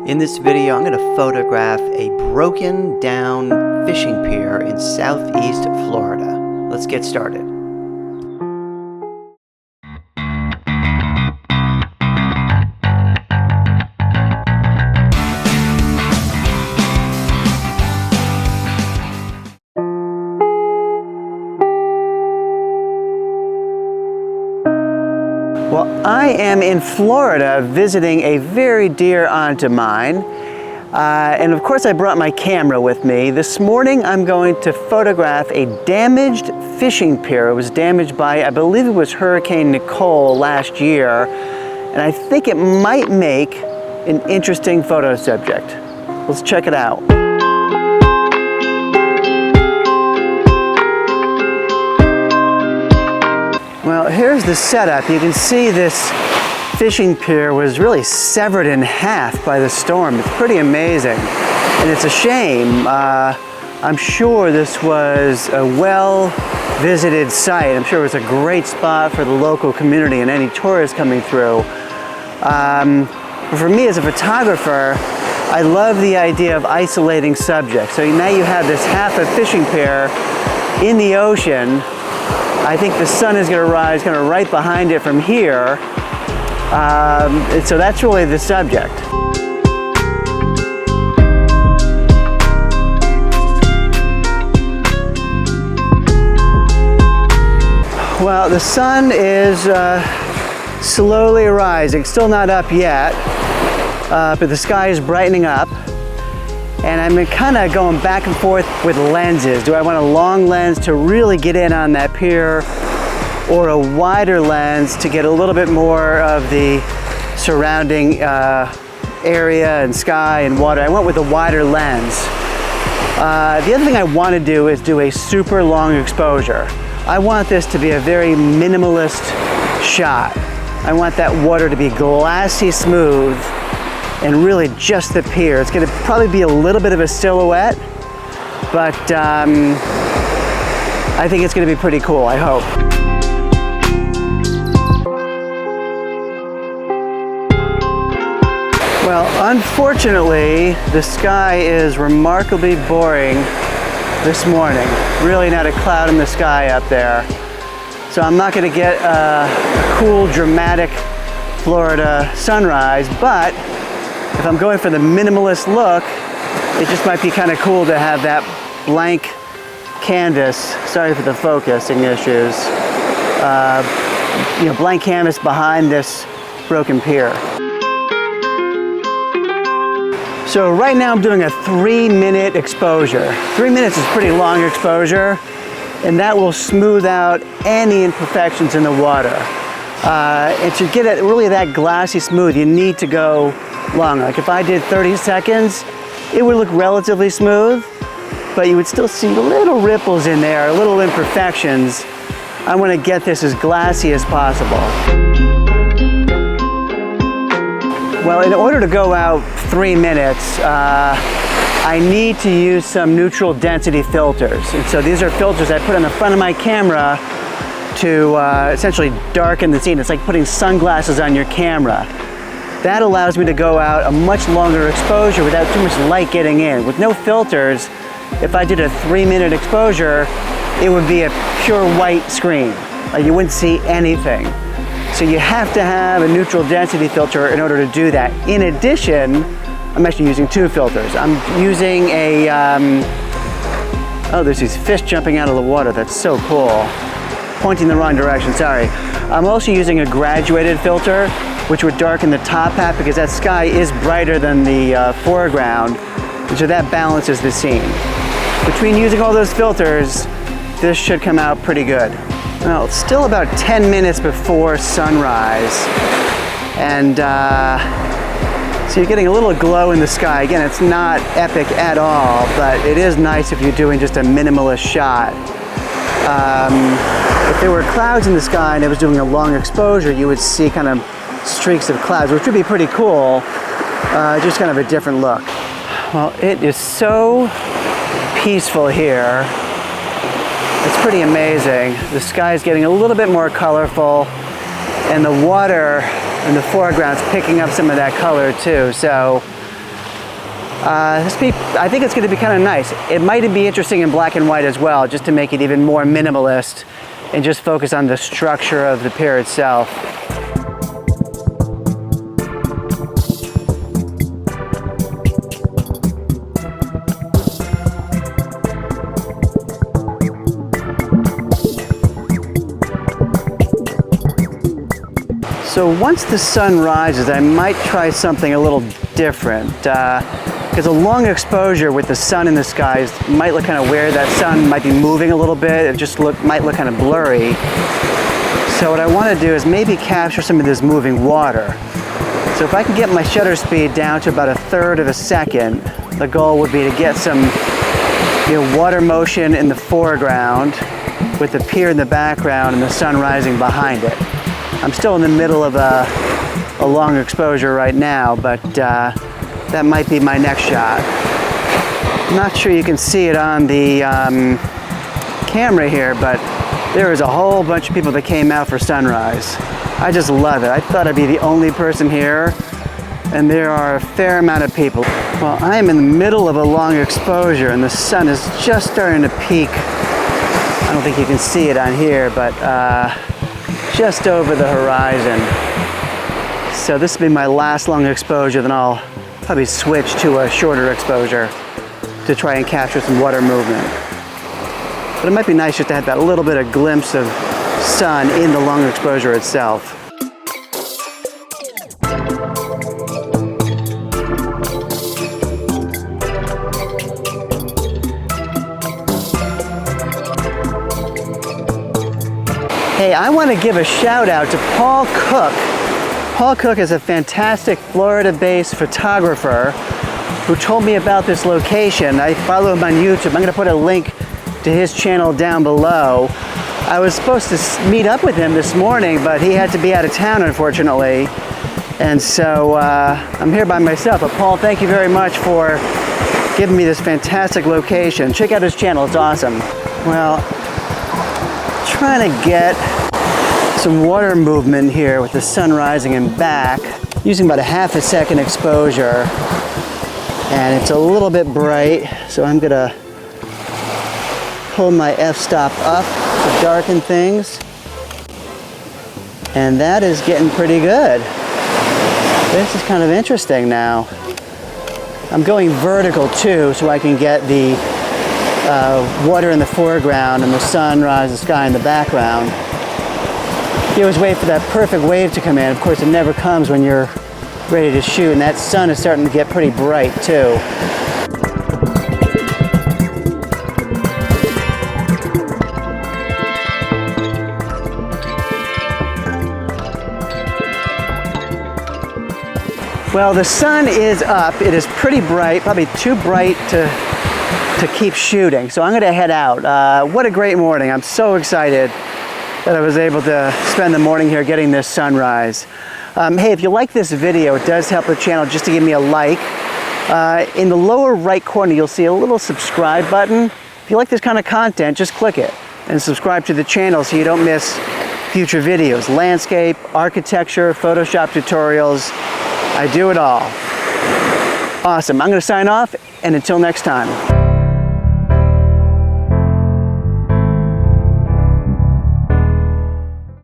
In this video, I'm going to photograph a broken down fishing pier in southeast Florida. Let's get started. Well, I am in Florida visiting a very dear aunt of mine. And of course I brought my camera with me. This morning I'm going to photograph a damaged fishing pier. It was damaged by, I believe it was Hurricane Nicole last year. And I think it might make an interesting photo subject. Let's check it out. Well, here's the setup. You can see this fishing pier was really severed in half by the storm. It's pretty amazing, and it's a shame. I'm sure this was a well-visited site. I'm sure it was a great spot for the local community and any tourists coming through. For me as a photographer, I love the idea of isolating subjects. So now you have this half a fishing pier in the ocean. I think the sun is going to rise kind of right behind it from here. So that's really the subject. Well, the sun is slowly rising, still not up yet, but the sky is brightening up. And I'm kind of going back and forth with lenses. Do I want a long lens to really get in on that pier, or a wider lens to get a little bit more of the surrounding area and sky and water? I went with a wider lens. The other thing I want to do is do a super long exposure. I want this to be a very minimalist shot. I want that water to be glassy smooth and really just the pier. It's going to probably be a little bit of a silhouette, but I think it's going to be pretty cool, I hope. Well, unfortunately, the sky is remarkably boring this morning. Really not a cloud in the sky up there. So I'm not going to get a cool, dramatic Florida sunrise, but if I'm going for the minimalist look, it just might be kind of cool to have that blank canvas. Sorry for the focusing issues. Blank canvas behind this broken pier. So right now I'm doing a 3-minute exposure. 3 minutes is pretty long exposure, and that will smooth out any imperfections in the water. And to get it really that glassy smooth, you need to go long. Like if I did 30 seconds, it would look relatively smooth, but you would still see little ripples in there, little imperfections. I want to get this as glassy as possible. Well, in order to go out 3 minutes, I need to use some neutral density filters. And so these are filters I put on the front of my camera to essentially darken the scene. It's like putting sunglasses on your camera. That allows me to go out a much longer exposure without too much light getting in. With no filters, if I did a 3-minute exposure, it would be a pure white screen. You wouldn't see anything. So you have to have a neutral density filter in order to do that. In addition, I'm actually using 2 filters. I'm using a, oh, there's these fish jumping out of the water. That's so cool. Pointing the wrong direction, sorry. I'm also using a graduated filter, which would darken the top half because that sky is brighter than the foreground, and so that balances the scene. Between using all those filters, this should come out pretty good. Well, it's still about 10 minutes before sunrise, and so you're getting a little glow in the sky. Again, it's not epic at all, but it is nice if you're doing just a minimalist shot. If there were clouds in the sky and it was doing a long exposure, you would see kind of streaks of clouds, which would be pretty cool, just kind of a different look. Well, it is so peaceful here. It's pretty amazing. The sky is getting a little bit more colorful, and the water in the foreground is picking up some of that color too. So I think it's going to be kind of nice. It might be interesting in black and white as well, just to make it even more minimalist and just focus on the structure of the pier itself. So once the sun rises, I might try something a little different. Because a long exposure with the sun in the skies might look kind of weird. That sun might be moving a little bit. It just might look kind of blurry. So what I want to do is maybe capture some of this moving water. So if I can get my shutter speed down to about 1/3 of a second, the goal would be to get some water motion in the foreground with the pier in the background and the sun rising behind it. I'm still in the middle of a long exposure right now, but that might be my next shot. I'm not sure you can see it on the camera here, but there is a whole bunch of people that came out for sunrise. I just love it. I thought I'd be the only person here, and there are a fair amount of people. Well, I am in the middle of a long exposure, and the sun is just starting to peak. I don't think you can see it on here, but just over the horizon. So this will be my last long exposure, then I'll probably switch to a shorter exposure to try and capture some water movement. But it might be nice just to have that little bit of glimpse of sun in the long exposure itself. Hey, I want to give a shout out to Paul Cook. Paul Cook is a fantastic Florida-based photographer who told me about this location. I follow him on YouTube. I'm going to put a link to his channel down below. I was supposed to meet up with him this morning, but he had to be out of town, unfortunately. And so I'm here by myself. But Paul, thank you very much for giving me this fantastic location. Check out his channel, it's awesome. Well, trying to get some water movement here with the sun rising and back, using about 1/2 a second exposure, and it's a little bit bright, so I'm gonna pull my f-stop up to darken things, and that is getting pretty good. This is kind of interesting now. I'm going vertical too, so I can get the water in the foreground and the sunrise, the sky in the background. You always wait for that perfect wave to come in. Of course, it never comes when you're ready to shoot, and that sun is starting to get pretty bright too. Well, the sun is up. It is pretty bright, probably too bright to keep shooting. So I'm gonna head out. What a great morning. I'm so excited that I was able to spend the morning here getting this sunrise. Hey, if you like this video, it does help the channel just to give me a like. In the lower right corner, you'll see a little subscribe button. If you like this kind of content, just click it and subscribe to the channel so you don't miss future videos. Landscape, architecture, Photoshop tutorials. I do it all. Awesome. I'm gonna sign off, and until next time.